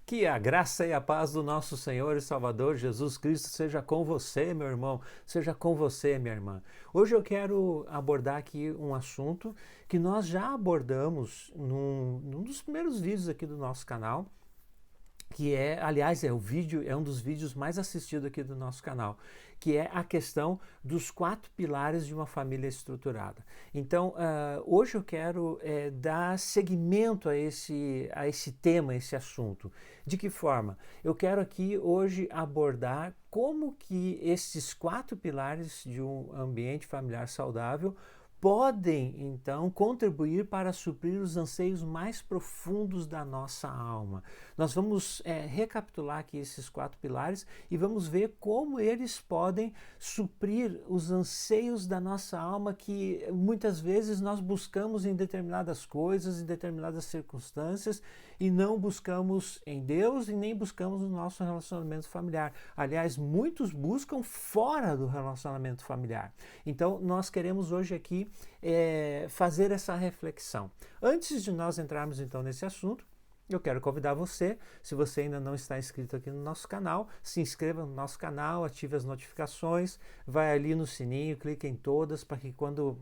Que a graça e a paz do nosso Senhor e Salvador Jesus Cristo seja com você, meu irmão, seja com você, minha irmã. Hoje eu quero abordar aqui um assunto que nós já abordamos num dos primeiros vídeos aqui do nosso canal, que é, aliás, é um dos vídeos mais assistidos aqui do nosso canal, que é a questão dos 4 pilares de uma família estruturada. Então, hoje eu quero dar seguimento a esse tema, a esse assunto. De que forma? Eu quero aqui hoje abordar como que esses 4 pilares de um ambiente familiar saudável podem, então, contribuir para suprir os anseios mais profundos da nossa alma. Nós vamos recapitular aqui esses 4 pilares e vamos ver como eles podem suprir os anseios da nossa alma que muitas vezes nós buscamos em determinadas coisas, em determinadas circunstâncias e não buscamos em Deus e nem buscamos no nosso relacionamento familiar. Aliás, muitos buscam fora do relacionamento familiar. Então, nós queremos hoje aqui fazer essa reflexão. Antes de nós entrarmos então nesse assunto, eu quero convidar você, se você ainda não está inscrito aqui no nosso canal, se inscreva no nosso canal, ative as notificações, vai ali no sininho, clique em todas para que quando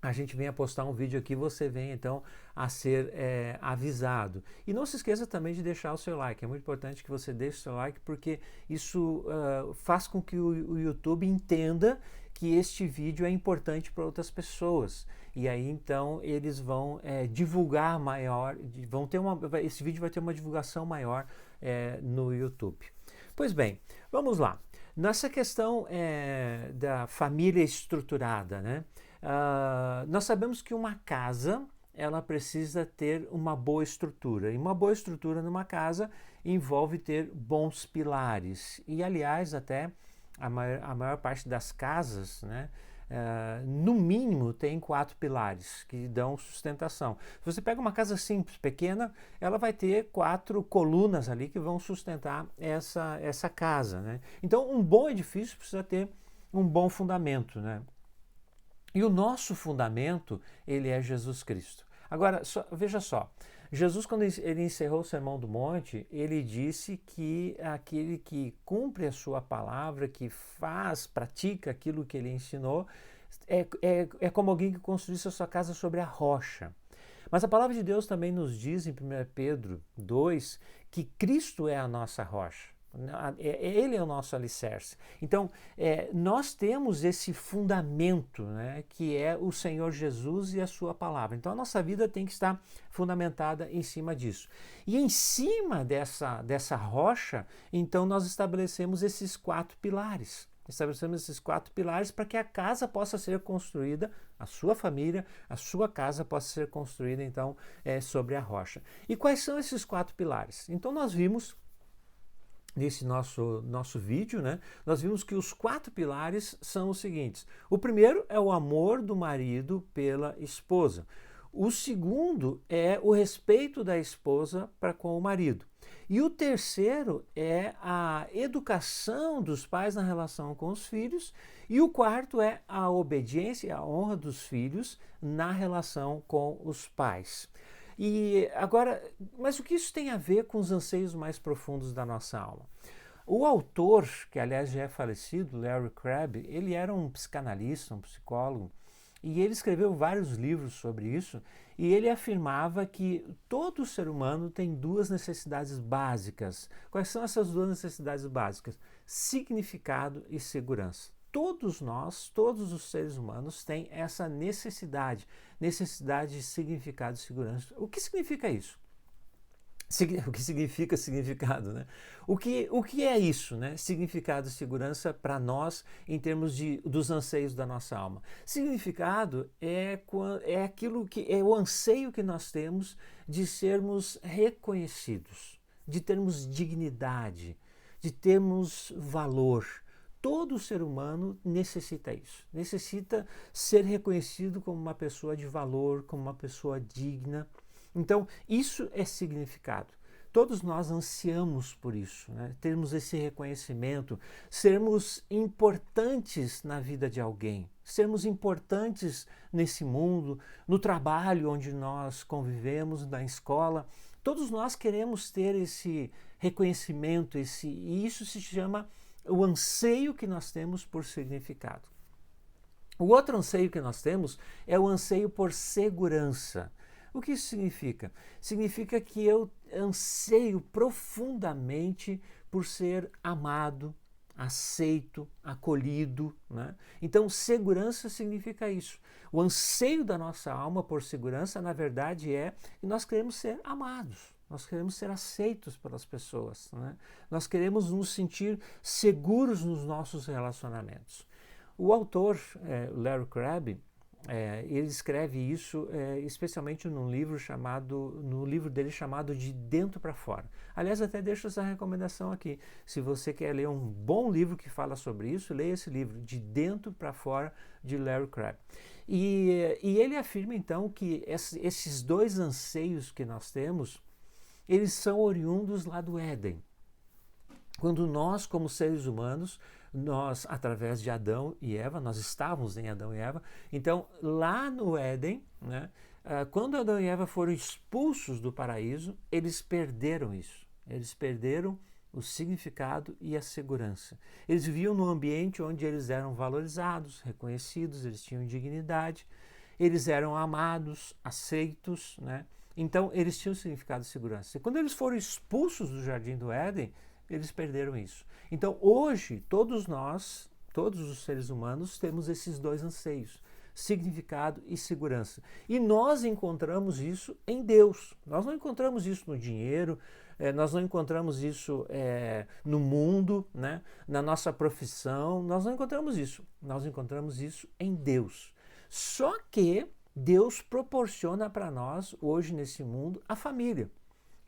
a gente venha postar um vídeo aqui, você venha então a ser avisado. E não se esqueça também de deixar o seu like, é muito importante que você deixe o seu like porque isso faz com que o YouTube entenda que este vídeo é importante para outras pessoas. E aí então eles vão divulgar maior, esse vídeo vai ter uma divulgação maior no YouTube. Pois bem, vamos lá. Nessa questão da família estruturada, né? Nós sabemos que uma casa ela precisa ter uma boa estrutura. E uma boa estrutura numa casa envolve ter bons pilares. E, aliás, até a maior parte das casas, né, no mínimo, tem 4 pilares que dão sustentação. Se você pega uma casa simples, pequena, ela vai ter 4 colunas ali que vão sustentar essa casa. Né? Então, um bom edifício precisa ter um bom fundamento, né? E o nosso fundamento, ele é Jesus Cristo. Agora, veja só, Jesus, quando ele encerrou o Sermão do Monte, ele disse que aquele que cumpre a sua palavra, que pratica aquilo que ele ensinou, é como alguém que construísse a sua casa sobre a rocha. Mas a palavra de Deus também nos diz, em 1 Pedro 2, que Cristo é a nossa rocha. Ele é o nosso alicerce. Então, nós temos esse fundamento, né, que é o Senhor Jesus e a sua palavra. Então, a nossa vida tem que estar fundamentada em cima disso. E em cima dessa rocha, então, nós estabelecemos esses 4 pilares. Estabelecemos esses 4 pilares para que a casa possa ser construída, a sua família, a sua casa possa ser construída, então, sobre a rocha. E quais são esses 4 pilares? Então, nós vimos nesse nosso vídeo, né, nós vimos que os 4 pilares são os seguintes. O primeiro é o amor do marido pela esposa. O segundo é o respeito da esposa para com o marido. E o terceiro é a educação dos pais na relação com os filhos. E o quarto é a obediência e a honra dos filhos na relação com os pais. E agora, mas o que isso tem a ver com os anseios mais profundos da nossa alma? O autor, que aliás já é falecido, Larry Crabb, ele era um psicanalista, um psicólogo, e ele escreveu vários livros sobre isso, e ele afirmava que todo ser humano tem 2 necessidades básicas. Quais são essas 2 necessidades básicas? Significado e segurança. Todos nós, todos os seres humanos têm essa necessidade de significado e segurança. O que significa isso? O que significa significado, né? O que é isso, né? Significado e segurança para nós em termos dos anseios da nossa alma. Significado é aquilo que é o anseio que nós temos de sermos reconhecidos, de termos dignidade, de termos valor. Todo ser humano necessita isso, necessita ser reconhecido como uma pessoa de valor, como uma pessoa digna. Então, isso é significado. Todos nós ansiamos por isso, né? Termos esse reconhecimento, sermos importantes na vida de alguém, sermos importantes nesse mundo, no trabalho onde nós convivemos, na escola, Todos nós queremos ter esse reconhecimento, e isso se chama o anseio que nós temos por significado. O outro anseio que nós temos é o anseio por segurança. O que isso significa? Significa que eu anseio profundamente por ser amado, aceito, acolhido, né? Então, segurança significa isso. O anseio da nossa alma por segurança, na verdade, é que nós queremos ser amados, nós queremos ser aceitos pelas pessoas, né? Nós queremos nos sentir seguros nos nossos relacionamentos. O autor, Larry Crabb, ele escreve isso especialmente no livro dele chamado De Dentro para Fora. Aliás, até deixo essa recomendação aqui. Se você quer ler um bom livro que fala sobre isso, leia esse livro, De Dentro para Fora, de Larry Crabb. E ele afirma então que esses dois anseios que nós temos, eles são oriundos lá do Éden. Quando nós, como seres humanos, nós, através de Adão e Eva, nós estávamos em Adão e Eva, então lá no Éden, né, quando Adão e Eva foram expulsos do paraíso, eles perderam isso, eles perderam o significado e a segurança. Eles viviam num ambiente onde eles eram valorizados, reconhecidos, eles tinham dignidade, eles eram amados, aceitos, né? Então eles tinham significado e segurança. E quando eles foram expulsos do Jardim do Éden, eles perderam isso. Então hoje, todos nós, todos os seres humanos, temos esses dois anseios, significado e segurança. E nós encontramos isso em Deus. Nós não encontramos isso no dinheiro, nós não encontramos isso no mundo, né? Na nossa profissão, nós não encontramos isso. Nós encontramos isso em Deus. Só que Deus proporciona para nós, hoje nesse mundo, a família.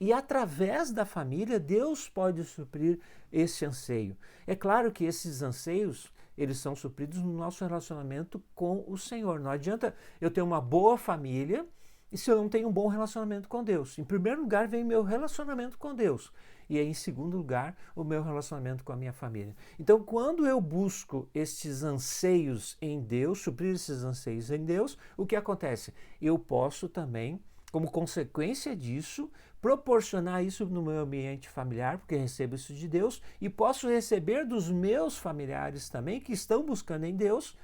E através da família, Deus pode suprir esse anseio. É claro que esses anseios, eles são supridos no nosso relacionamento com o Senhor. Não adianta eu ter uma boa família e se eu não tenho um bom relacionamento com Deus. Em primeiro lugar vem o meu relacionamento com Deus. E aí, em segundo lugar, o meu relacionamento com a minha família. Então, quando eu busco esses anseios em Deus, suprir esses anseios em Deus, o que acontece? Eu posso também, como consequência disso, proporcionar isso no meu ambiente familiar, porque recebo isso de Deus, e posso receber dos meus familiares também, que estão buscando em Deus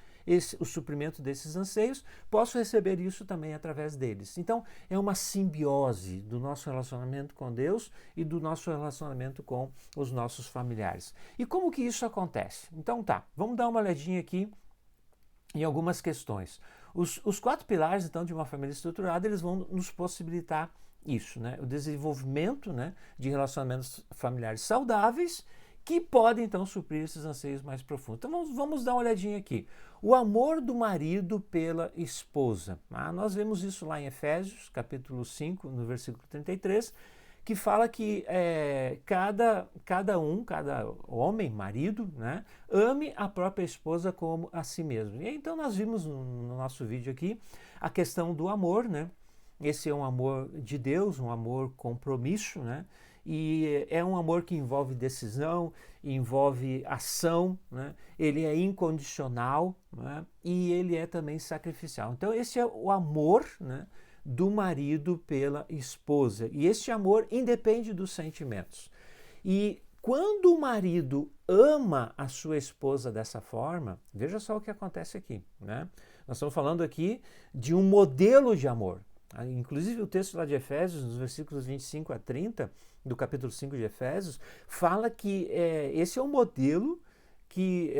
o suprimento desses anseios, posso receber isso também através deles. Então, é uma simbiose do nosso relacionamento com Deus e do nosso relacionamento com os nossos familiares. E como que isso acontece? Então tá, vamos dar uma olhadinha aqui em algumas questões. Os 4 pilares, então, de uma família estruturada, eles vão nos possibilitar isso, né? O desenvolvimento, né, de relacionamentos familiares saudáveis que podem, então, suprir esses anseios mais profundos. Então, vamos dar uma olhadinha aqui. O amor do marido pela esposa. Nós vemos isso lá em Efésios, capítulo 5, no versículo 33, que fala que cada homem, marido, né, ame a própria esposa como a si mesmo. E então nós vimos no nosso vídeo aqui a questão do amor, né? Esse é um amor de Deus, um amor compromisso, né? E é um amor que envolve decisão, envolve ação, né? Ele é incondicional, né? E ele é também sacrificial. Então esse é o amor, né, do marido pela esposa. E este amor independe dos sentimentos. E quando o marido ama a sua esposa dessa forma, veja só o que acontece aqui, né? Nós estamos falando aqui de um modelo de amor. Inclusive o texto lá de Efésios, nos versículos 25 a 30, do capítulo 5 de Efésios, fala que esse é um modelo que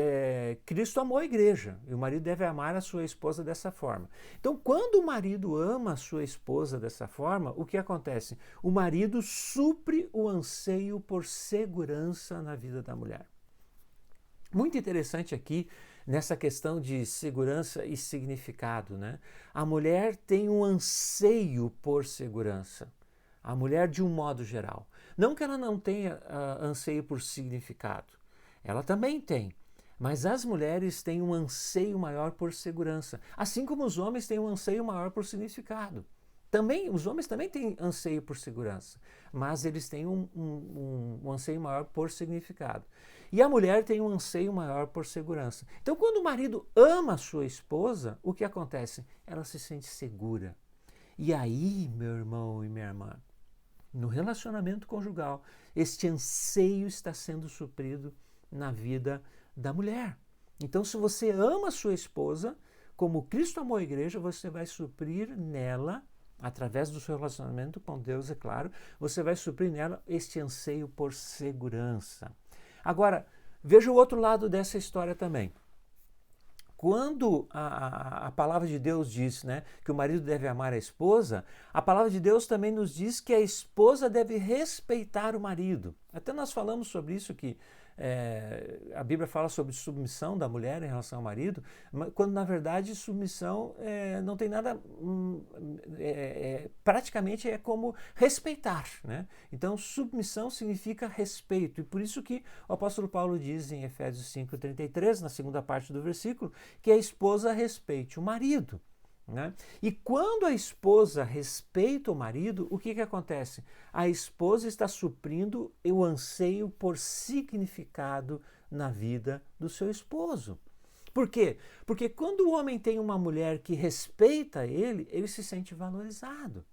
Cristo amou a igreja, e o marido deve amar a sua esposa dessa forma. Então, quando o marido ama a sua esposa dessa forma, o que acontece? O marido supre o anseio por segurança na vida da mulher. Muito interessante aqui, nessa questão de segurança e significado, né? A mulher tem um anseio por segurança. A mulher, de um modo geral. Não que ela não tenha anseio por significado. Ela também tem. Mas as mulheres têm um anseio maior por segurança. Assim como os homens têm um anseio maior por significado. Os homens também têm anseio por segurança. Mas eles têm um anseio maior por significado. E a mulher tem um anseio maior por segurança. Então, quando o marido ama a sua esposa, o que acontece? Ela se sente segura. E aí, meu irmão e minha irmã, no relacionamento conjugal, este anseio está sendo suprido na vida da mulher. Então, se você ama sua esposa, como Cristo amou a igreja, você vai suprir nela, através do seu relacionamento com Deus, é claro, você vai suprir nela este anseio por segurança. Agora, veja o outro lado dessa história também. Quando a palavra de Deus diz, né, que o marido deve amar a esposa, a palavra de Deus também nos diz que a esposa deve respeitar o marido. Até nós falamos sobre isso, que a Bíblia fala sobre submissão da mulher em relação ao marido, quando na verdade submissão não tem nada, praticamente é como respeitar, né? Então submissão significa respeito, e por isso que o apóstolo Paulo diz em Efésios 5:33, na segunda parte do versículo, que a esposa respeite o marido. Né? E quando a esposa respeita o marido, o que acontece? A esposa está suprindo o anseio por significado na vida do seu esposo. Por quê? Porque quando o homem tem uma mulher que respeita ele, ele se sente valorizado.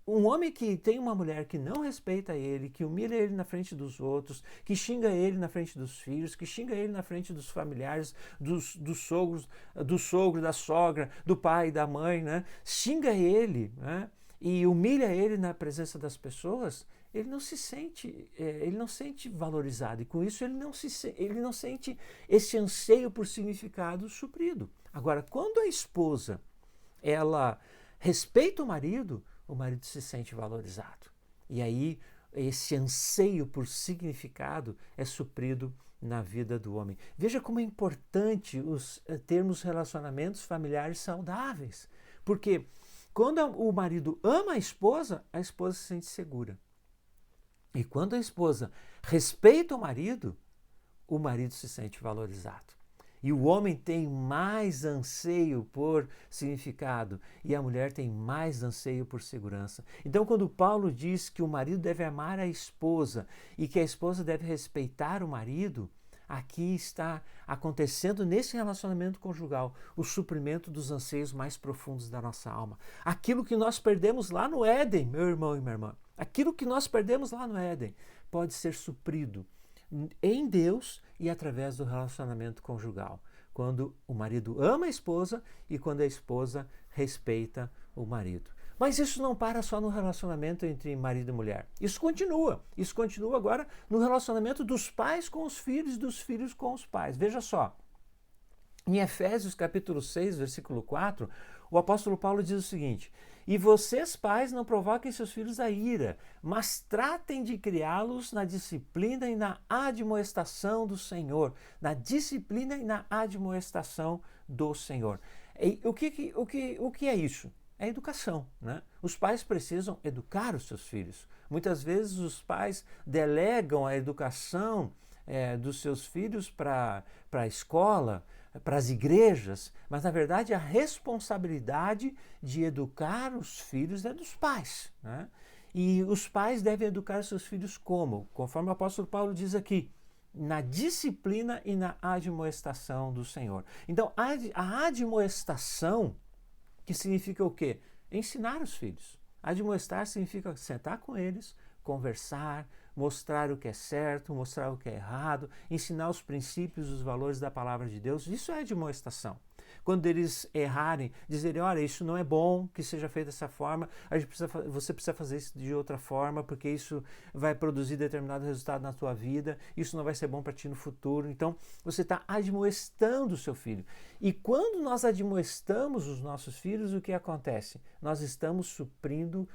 Um homem que tem uma mulher que não respeita ele, que humilha ele na frente dos outros, que xinga ele na frente dos filhos, que xinga ele na frente dos familiares, dos sogros, do sogro, da sogra, do pai, da mãe, né? Xinga ele, né? E humilha ele na presença das pessoas, ele não se sente, ele não sente valorizado, e com isso ele não sente esse anseio por significado suprido. Agora, quando a esposa ela respeita o marido se sente valorizado. E aí esse anseio por significado é suprido na vida do homem. Veja como é importante termos relacionamentos familiares saudáveis. Porque quando o marido ama a esposa se sente segura. E quando a esposa respeita o marido se sente valorizado. E o homem tem mais anseio por significado e a mulher tem mais anseio por segurança. Então, quando Paulo diz que o marido deve amar a esposa e que a esposa deve respeitar o marido, aqui está acontecendo nesse relacionamento conjugal o suprimento dos anseios mais profundos da nossa alma. Aquilo que nós perdemos lá no Éden, meu irmão e minha irmã, aquilo que nós perdemos lá no Éden pode ser suprido em Deus e através do relacionamento conjugal, quando o marido ama a esposa e quando a esposa respeita o marido. Mas isso não para só no relacionamento entre marido e mulher. Isso continua agora no relacionamento dos pais com os filhos, dos filhos com os pais. Veja só, em Efésios capítulo 6, versículo 4, o apóstolo Paulo diz o seguinte: e vocês, pais, não provoquem seus filhos a ira, mas tratem de criá-los na disciplina e na admoestação do Senhor. Na disciplina e na admoestação do Senhor. E o que é isso? É educação, né? Os pais precisam educar os seus filhos. Muitas vezes os pais delegam a educação dos seus filhos para a escola, para as igrejas, mas na verdade a responsabilidade de educar os filhos é dos pais, né? E os pais devem educar seus filhos como? Conforme o apóstolo Paulo diz aqui, na disciplina e na admoestação do Senhor. Então, a admoestação, que significa o quê? Ensinar os filhos. Admoestar significa sentar com eles, conversar, mostrar o que é certo, mostrar o que é errado, ensinar os princípios, os valores da palavra de Deus. Isso é admoestação. Quando eles errarem, dizerem, olha, isso não é bom que seja feito dessa forma, você precisa fazer isso de outra forma, porque isso vai produzir determinado resultado na tua vida, isso não vai ser bom para ti no futuro. Então, você está admoestando o seu filho. E quando nós admoestamos os nossos filhos, o que acontece? Nós estamos suprindo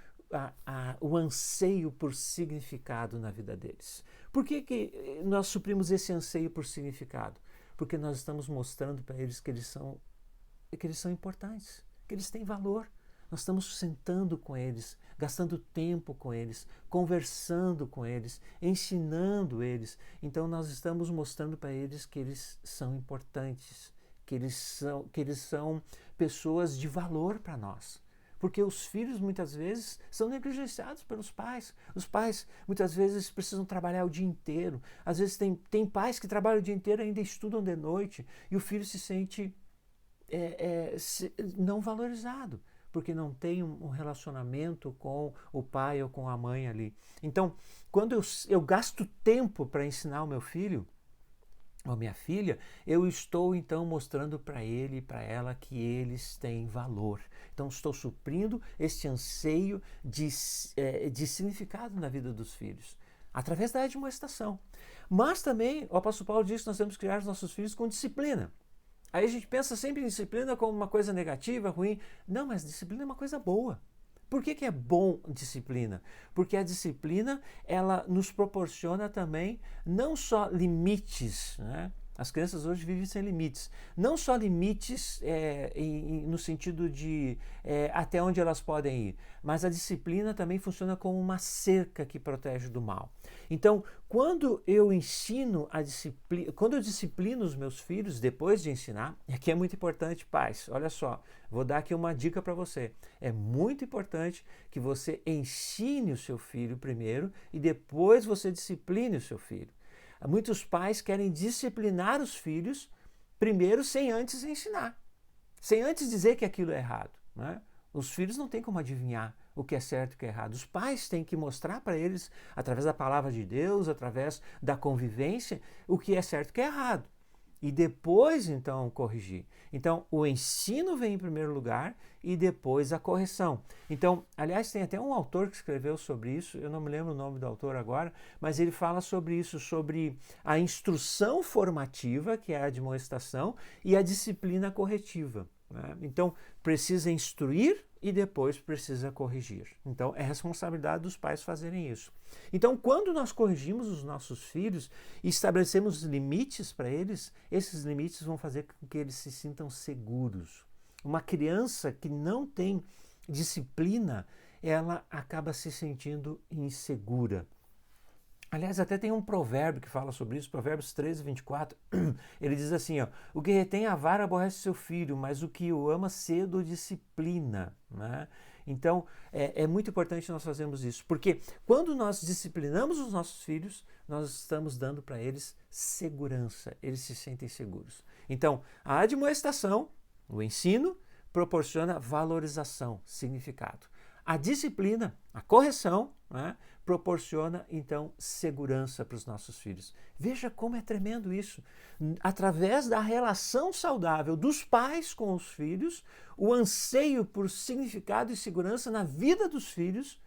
o anseio por significado na vida deles. Por que nós suprimos esse anseio por significado? Porque nós estamos mostrando para eles que eles são importantes, que eles têm valor. Nós estamos sentando com eles, gastando tempo com eles, conversando com eles, ensinando eles. Então nós estamos mostrando para eles que eles são importantes, que eles são pessoas de valor para nós. Porque os filhos muitas vezes são negligenciados pelos pais. Os pais muitas vezes precisam trabalhar o dia inteiro. Às vezes tem pais que trabalham o dia inteiro e ainda estudam de noite. E o filho se sente não valorizado. porque não tem um relacionamento com o pai ou com a mãe ali. Então, quando eu gasto tempo para ensinar o meu filho, ou minha filha, eu estou então mostrando para ele e para ela que eles têm valor. Então estou suprindo este anseio de significado na vida dos filhos, através da admoestação. Mas também o apóstolo Paulo diz que nós temos que criar os nossos filhos com disciplina. Aí a gente pensa sempre em disciplina como uma coisa negativa, ruim. Não, mas disciplina é uma coisa boa. Por que é bom disciplina? Porque a disciplina, ela nos proporciona também não só limites, né? As crianças hoje vivem sem limites. Não só limites no sentido de até onde elas podem ir, mas a disciplina também funciona como uma cerca que protege do mal. Então, quando eu ensino a disciplina, quando eu disciplino os meus filhos depois de ensinar, e aqui é muito importante, pais, olha só, vou dar aqui uma dica para você. É muito importante que você ensine o seu filho primeiro e depois você discipline o seu filho. Muitos pais querem disciplinar os filhos primeiro sem antes ensinar, sem antes dizer que aquilo é errado, né? Os filhos não têm como adivinhar o que é certo e o que é errado. Os pais têm que mostrar para eles, através da palavra de Deus, através da convivência, o que é certo e o que é errado. E depois, então, corrigir. Então, o ensino vem em primeiro lugar e depois a correção. Então, aliás, tem até um autor que escreveu sobre isso, eu não me lembro o nome do autor agora, mas ele fala sobre isso, sobre a instrução formativa, que é a admoestação, e a disciplina corretiva, né? Então, precisa instruir e depois precisa corrigir. Então, é responsabilidade dos pais fazerem isso. Então, quando nós corrigimos os nossos filhos e estabelecemos limites para eles, esses limites vão fazer com que eles se sintam seguros. Uma criança que não tem disciplina, ela acaba se sentindo insegura. Aliás, até tem um provérbio que fala sobre isso, Provérbios 13, 24. Ele diz assim, ó, o que retém a vara aborrece seu filho, mas o que o ama cedo o disciplina, né? Então, é muito importante nós fazermos isso, porque quando nós disciplinamos os nossos filhos, nós estamos dando para eles segurança, eles se sentem seguros. Então, a admoestação, o ensino, proporciona valorização, significado. A disciplina, a correção, né, proporciona, então, segurança para os nossos filhos. Veja como é tremendo isso. Através da relação saudável dos pais com os filhos, o anseio por significado e segurança na vida dos filhos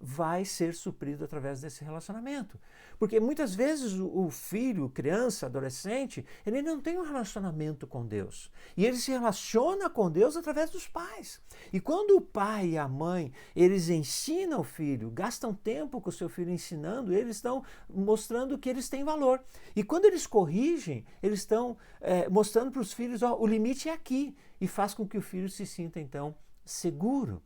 vai ser suprido através desse relacionamento. Porque muitas vezes o filho, criança, adolescente, ele não tem um relacionamento com Deus. E ele se relaciona com Deus através dos pais. E quando o pai e a mãe, eles ensinam o filho, gastam tempo com o seu filho ensinando, eles estão mostrando que eles têm valor. E quando eles corrigem, eles estão mostrando para os filhos, ó, o limite é aqui. E faz com que o filho se sinta, então, seguro.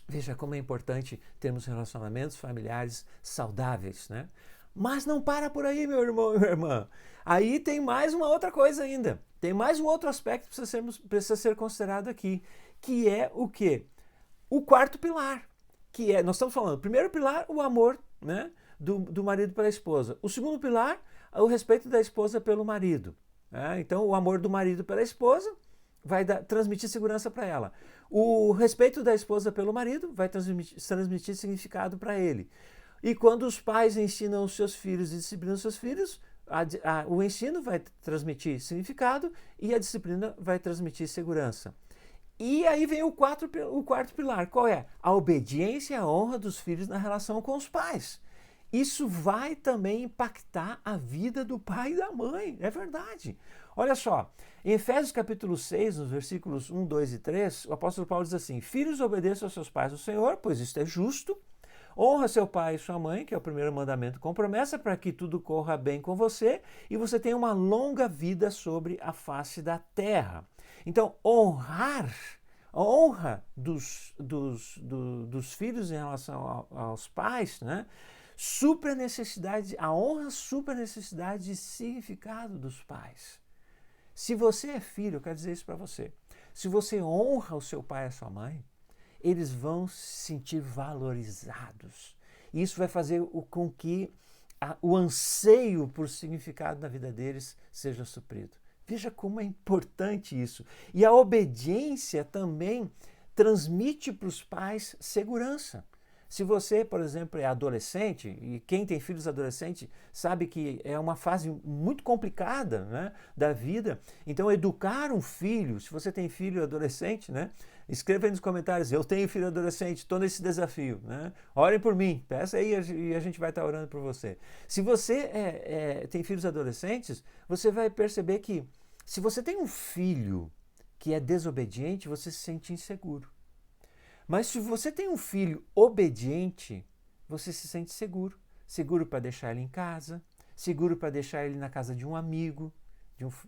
Veja como é importante termos relacionamentos familiares saudáveis, né? Mas não para por aí, meu irmão e minha irmã. Aí tem mais uma outra coisa ainda. Tem mais um outro aspecto que precisa ser considerado aqui, que é o quê? O quarto pilar, que é, nós estamos falando, o primeiro pilar, o amor, né, do marido pela esposa. O segundo pilar, o respeito da esposa pelo marido, né? Então, o amor do marido pela esposa vai transmitir segurança para ela. O respeito da esposa pelo marido vai transmitir significado para ele. E quando os pais ensinam os seus filhos e disciplinam os seus filhos, o ensino vai transmitir significado e a disciplina vai transmitir segurança. E aí vem o quarto pilar. Qual é? A obediência e a honra dos filhos na relação com os pais. Isso vai também impactar a vida do pai e da mãe, é verdade. Olha só, em Efésios capítulo 6, nos versículos 1, 2 e 3, o apóstolo Paulo diz assim, filhos, obedeçam aos seus pais no Senhor, pois isto é justo. Honra seu pai e sua mãe, que é o primeiro mandamento com promessa, para que tudo corra bem com você e você tenha uma longa vida sobre a face da terra. Então, a honra dos filhos em relação aos pais, né? Supra a necessidade, a honra supra a necessidade de significado dos pais. Se você é filho, eu quero dizer isso para você. Se você honra o seu pai e a sua mãe, eles vão se sentir valorizados. E isso vai fazer com que o anseio por significado na vida deles seja suprido. Veja como é importante isso. E a obediência também transmite para os pais segurança. Se você, por exemplo, é adolescente, e quem tem filhos adolescentes sabe que é uma fase muito complicada, né, da vida, então educar um filho, se você tem filho adolescente, né, escreva aí nos comentários, eu tenho filho adolescente, estou nesse desafio, né, orem por mim, peça aí e a gente vai estar orando por você. Se você tem filhos adolescentes, você vai perceber que se você tem um filho que é desobediente, você se sente inseguro. Mas se você tem um filho obediente, você se sente seguro. Seguro para deixar ele em casa, seguro para deixar ele na casa de um amigo,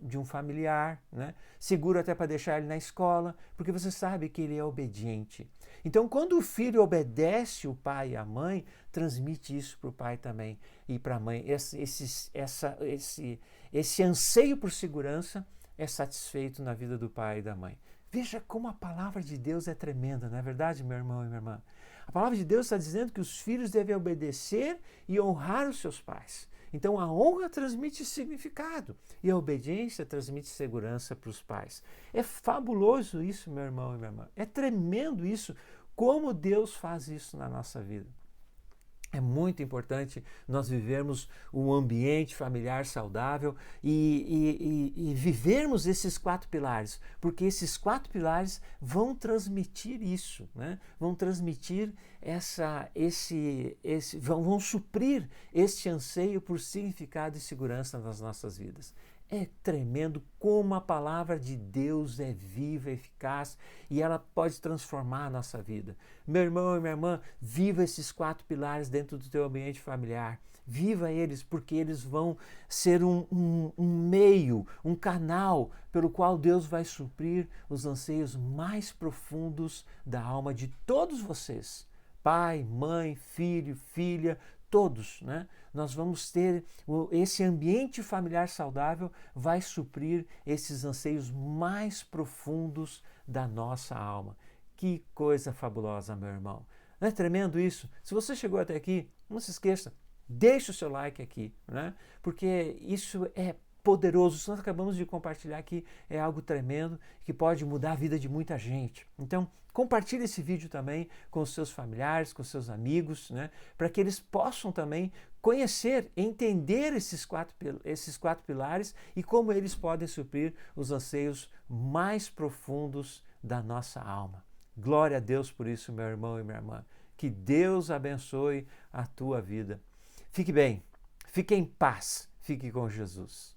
de um familiar, né? Seguro até para deixar ele na escola, porque você sabe que ele é obediente. Então, quando o filho obedece o pai e a mãe, transmite isso para o pai também e para a mãe. Esse anseio por segurança é satisfeito na vida do pai e da mãe. Veja como a palavra de Deus é tremenda, não é verdade, meu irmão e minha irmã? A palavra de Deus está dizendo que os filhos devem obedecer e honrar os seus pais. Então a honra transmite significado e a obediência transmite segurança para os pais. É fabuloso isso, meu irmão e minha irmã. É tremendo isso, como Deus faz isso na nossa vida. É muito importante nós vivermos um ambiente familiar saudável e vivermos esses 4 pilares, porque esses 4 pilares vão transmitir isso, né? Vão transmitir vão suprir este anseio por significado e segurança nas nossas vidas. É tremendo como a palavra de Deus é viva, eficaz e ela pode transformar a nossa vida. Meu irmão e minha irmã, viva esses 4 pilares dentro do teu ambiente familiar. Viva eles, porque eles vão ser um meio, um canal pelo qual Deus vai suprir os anseios mais profundos da alma de todos vocês. Pai, mãe, filho, filha, todos, né? Nós vamos ter esse ambiente familiar saudável, vai suprir esses anseios mais profundos da nossa alma. Que coisa fabulosa, meu irmão. Não é tremendo isso? Se você chegou até aqui, não se esqueça, deixe o seu like aqui, né? Porque isso é poderoso. Isso nós acabamos de compartilhar aqui é algo tremendo que pode mudar a vida de muita gente. Então, compartilhe esse vídeo também com os seus familiares, com os seus amigos, né? Para que eles possam também conhecer, entender esses quatro pilares e como eles podem suprir os anseios mais profundos da nossa alma. Glória a Deus por isso, meu irmão e minha irmã. Que Deus abençoe a tua vida. Fique bem, fique em paz, fique com Jesus.